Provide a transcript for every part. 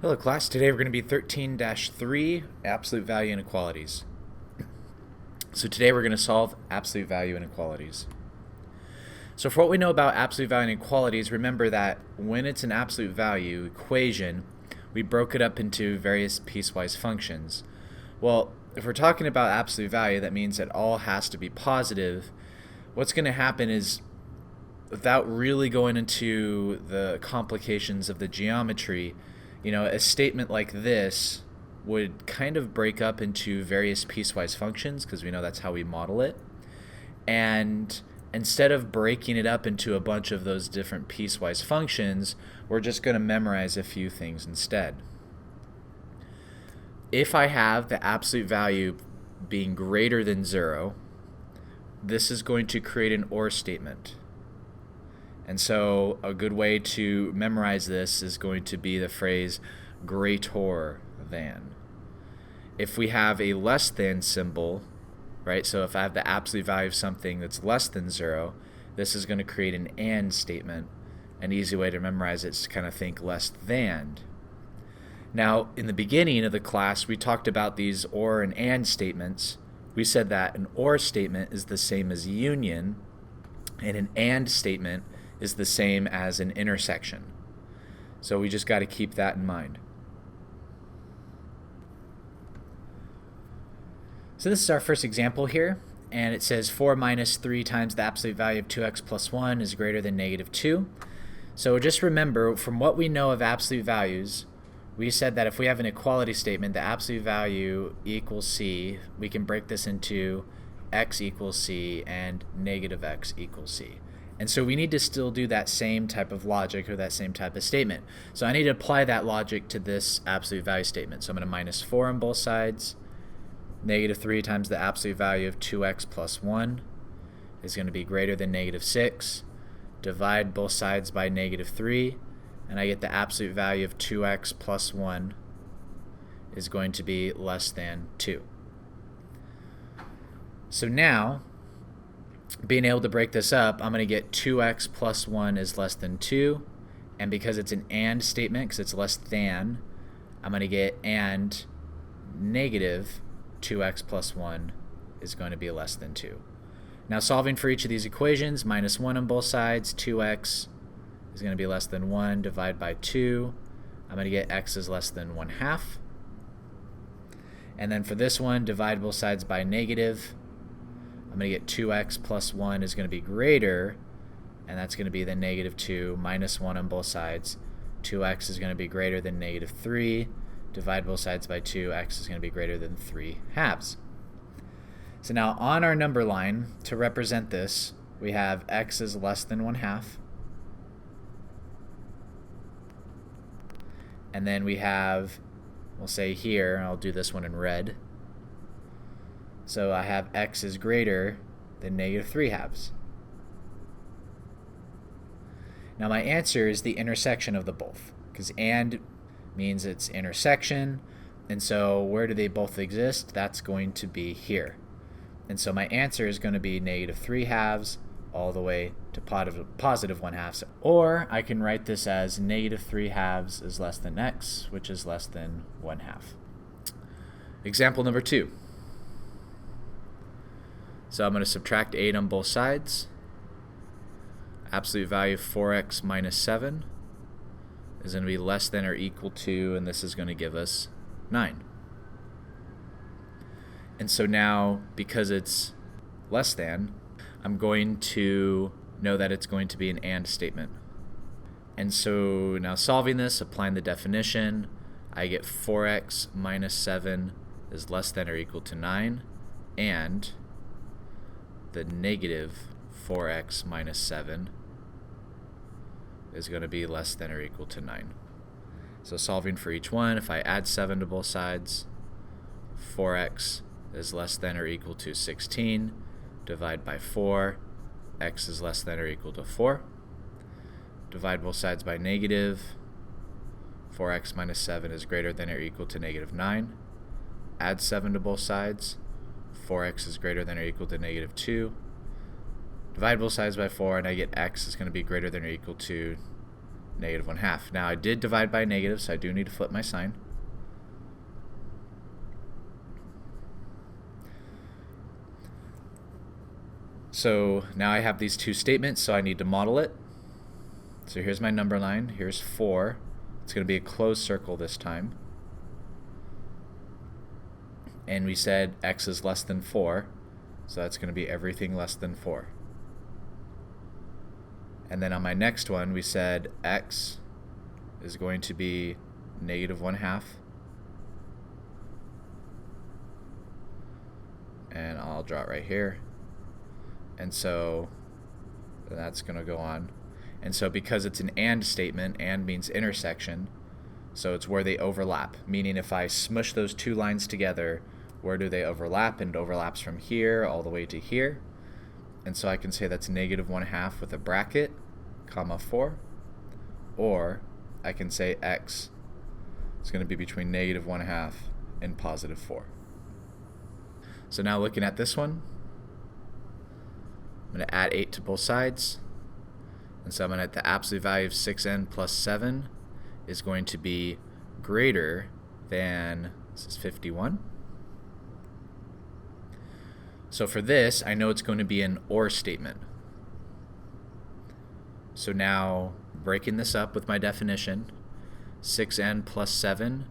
Hello class, today we're going to be 13-3 absolute value inequalities. So today we're going to solve absolute value inequalities. So for what we know about absolute value inequalities, remember that when it's an absolute value equation, we broke it up into various piecewise functions. Well, if we're talking about absolute value, that means that all has to be positive. What's going to happen is, without really going into the complications of the geometry, a statement like this would kind of break up into various piecewise functions because we know that's how we model it. And instead of breaking it up into a bunch of those different piecewise functions, we're just going to memorize a few things instead. If I have the absolute value being greater than 0, this is going to create an OR statement. And so a good way to memorize this is going to be the phrase greater than. If we have a less than symbol, right, so if I have the absolute value of something that's less than 0, this is going to create an AND statement. An easy way to memorize it is to kind of think less than. Now, in the beginning of the class, we talked about these OR and AND statements. We said that an OR statement is the same as union, and an AND statement is the same as an intersection. So we just got to keep that in mind. So this is our first example here, and it says 4 minus 3 times the absolute value of 2x plus 1 is greater than negative 2. So just remember, from what we know of absolute values, we said that if we have an equality statement, the absolute value equals c, we can break this into x equals c and negative x equals c. And so we need to still do that same type of logic or that same type of statement. So I need to apply that logic to this absolute value statement. So I'm going to minus 4 on both sides. Negative 3 times the absolute value of 2x plus 1 is going to be greater than negative 6. Divide both sides by negative 3, and I get the absolute value of 2x plus 1 is going to be less than 2. So now, being able to break this up, I'm going to get 2x plus 1 is less than 2. And because it's an AND statement, because it's less than, I'm going to get and negative 2x plus 1 is going to be less than 2. Now solving for each of these equations, minus 1 on both sides, 2x is going to be less than 1, divide by 2. I'm going to get x is less than 1/2. And then for this one, divide both sides by negative. I'm going to get 2x plus 1 is going to be greater, and that's going to be the negative 2 minus 1 on both sides. 2x is going to be greater than negative 3. Divide both sides by 2, x is going to be greater than 3/2. So now on our number line, to represent this, we have x is less than 1/2. And then we have, we'll say here, I'll do this one in red. So I have x is greater than negative 3/2. Now my answer is the intersection of the both, because and means it's intersection, and so where do they both exist? That's going to be here. And so my answer is going to be negative 3/2 all the way to positive 1/2. Or I can write this as negative 3/2 is less than x, which is less than 1/2. Example number 2. So I'm going to subtract 8 on both sides. Absolute value of 4x minus 7 is going to be less than or equal to, and this is going to give us 9. And so now, because it's less than, I'm going to know that it's going to be an AND statement. And so now solving this, applying the definition, I get 4x minus 7 is less than or equal to 9, and the negative 4x minus 7 is going to be less than or equal to 9. So solving for each one, if I add 7 to both sides, 4x is less than or equal to 16. Divide by 4, x is less than or equal to 4. Divide both sides by negative. 4x minus 7 is greater than or equal to negative 9. Add 7 to both sides. 4x is greater than or equal to negative 2. Divide both sides by 4, and I get x is going to be greater than or equal to negative 1/2. Now I did divide by negative, so I do need to flip my sign. So now I have these two statements, so I need to model it. So here's my number line. Here's 4. It's going to be a closed circle this time. And we said x is less than 4, so that's going to be everything less than 4. And then on my next one, we said x is going to be negative 1/2. And I'll draw it right here. And so that's going to go on. And so because it's an and statement, and means intersection, so it's where they overlap, meaning if I smush those two lines together, where do they overlap? And it overlaps from here all the way to here. And so I can say that's negative 1/2 with a bracket, comma 4. Or I can say x is going to be between negative 1/2 and positive 4. So now looking at this one, I'm going to add 8 to both sides. And so I'm going to, the absolute value of 6n plus 7 is going to be greater than, this is 51. So for this, I know it's going to be an or statement. So now, breaking this up with my definition, 6n plus 7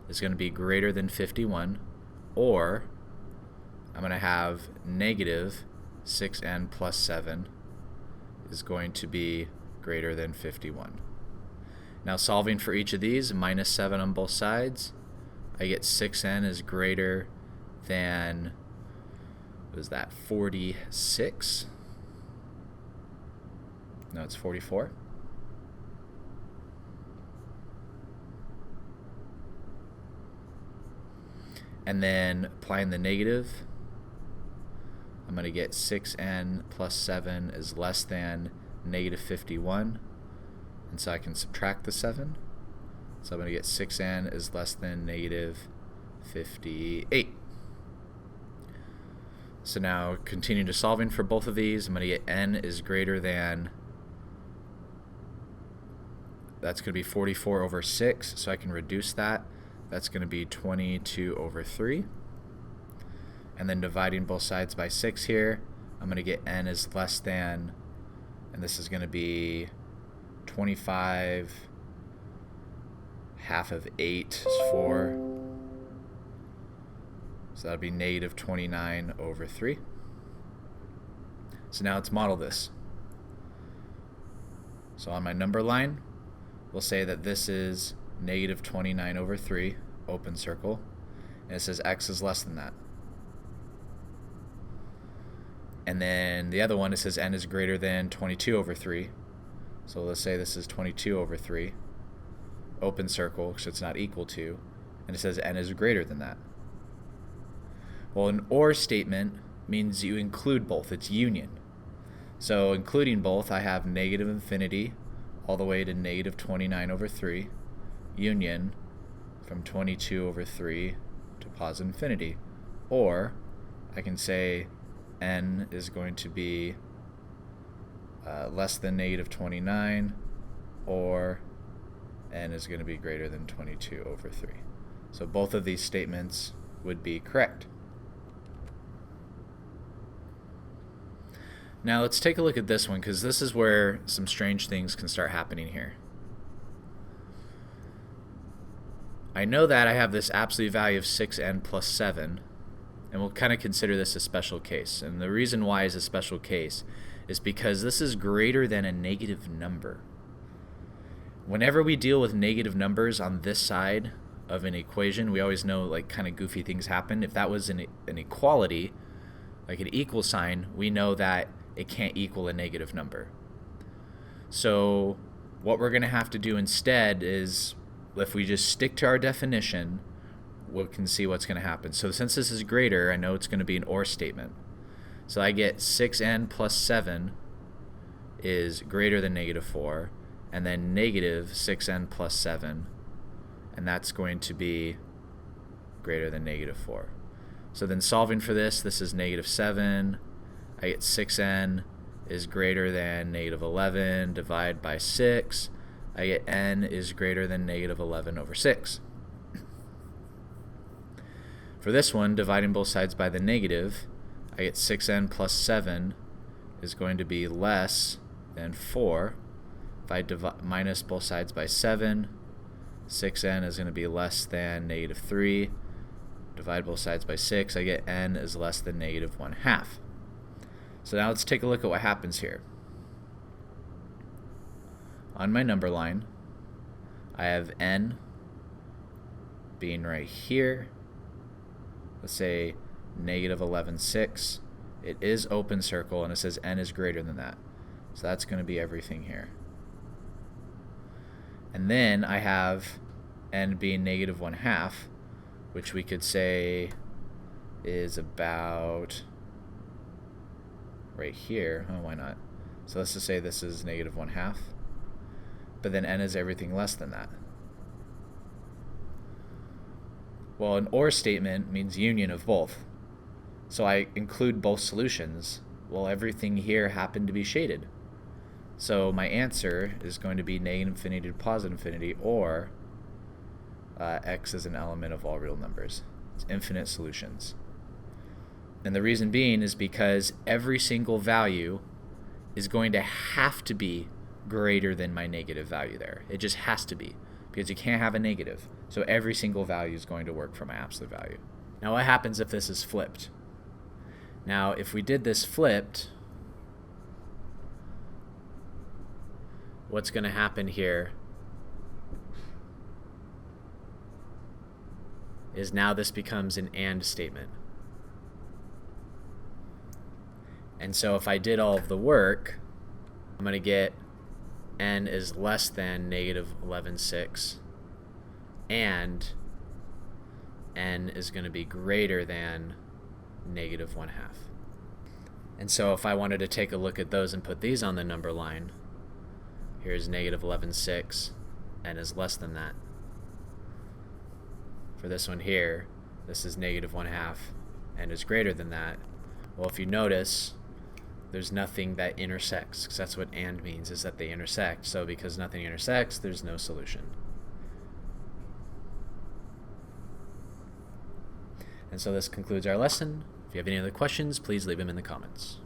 is going to be greater than 51, or I'm going to have negative 6n plus 7 is going to be greater than 51. Now solving for each of these, minus 7 on both sides, I get 6n is greater than, what is that, 46? No, it's 44. And then applying the negative, I'm going to get 6n plus 7 is less than negative 51. And so I can subtract the 7. So I'm going to get 6n is less than negative 58. So now continue to solving for both of these. I'm going to get n is greater than, that's going to be 44 over 6. So I can reduce that. That's going to be 22 over 3. And then dividing both sides by 6 here, I'm going to get n is less than, and this is going to be 25, half of 8 is 4. So that would be negative 29 over 3. So now let's model this. So on my number line, we'll say that this is negative 29 over 3, open circle, and it says x is less than that. And then the other one, it says n is greater than 22 over 3. So let's say this is 22 over 3, open circle, so it's not equal to, and it says n is greater than that. Well, an or statement means you include both. It's union. So including both, I have negative infinity all the way to negative 29 over 3, union from 22 over 3 to positive infinity. Or I can say n is going to be less than negative 29, or n is going to be greater than 22 over 3. So both of these statements would be correct. Now let's take a look at this one, because this is where some strange things can start happening here. I know that I have this absolute value of 6n plus 7, and we'll kind of consider this a special case. And the reason why is a special case is because this is greater than a negative number. Whenever we deal with negative numbers on this side of an equation, we always know like kind of goofy things happen. If that was an equality, like an equal sign, we know that it can't equal a negative number. So what we're going to have to do instead is, if we just stick to our definition, we can see what's going to happen. So since this is greater, I know it's going to be an or statement. So I get 6n plus 7 is greater than negative 4, and then negative 6n plus 7, and that's going to be greater than negative 4. So then solving for this, this is negative 7. I get 6n is greater than negative 11, divide by 6. I get n is greater than negative 11 over 6. For this one, dividing both sides by the negative, I get 6n plus 7 is going to be less than 4. If I minus both sides by 7, 6n is going to be less than negative 3. Divide both sides by 6, I get n is less than negative 1/2. So now let's take a look at what happens here. On my number line, I have n being right here. Let's say negative 11/6. It is open circle, and it says n is greater than that. So that's going to be everything here. And then I have n being negative 1/2, which we could say is about right here. Oh, why not? So let's just say this is negative 1/2. But then n is everything less than that. Well, an OR statement means union of both. So I include both solutions. Well, everything here happened to be shaded. So my answer is going to be negative infinity to positive infinity, or x is an element of all real numbers. It's infinite solutions. And the reason being is because every single value is going to have to be greater than my negative value there. It just has to be, because you can't have a negative. So every single value is going to work for my absolute value. Now what happens if this is flipped? Now if we did this flipped, what's going to happen here is now this becomes an AND statement. And so if I did all of the work, I'm going to get n is less than negative 11/6, and n is going to be greater than negative 1/2. And so if I wanted to take a look at those and put these on the number line, here's negative 11/6, n is less than that. For this one here, this is negative 1/2, n is greater than that. Well, if you notice, there's nothing that intersects, because that's what AND means, is that they intersect. So because nothing intersects, there's no solution. And so this concludes our lesson. If you have any other questions, please leave them in the comments.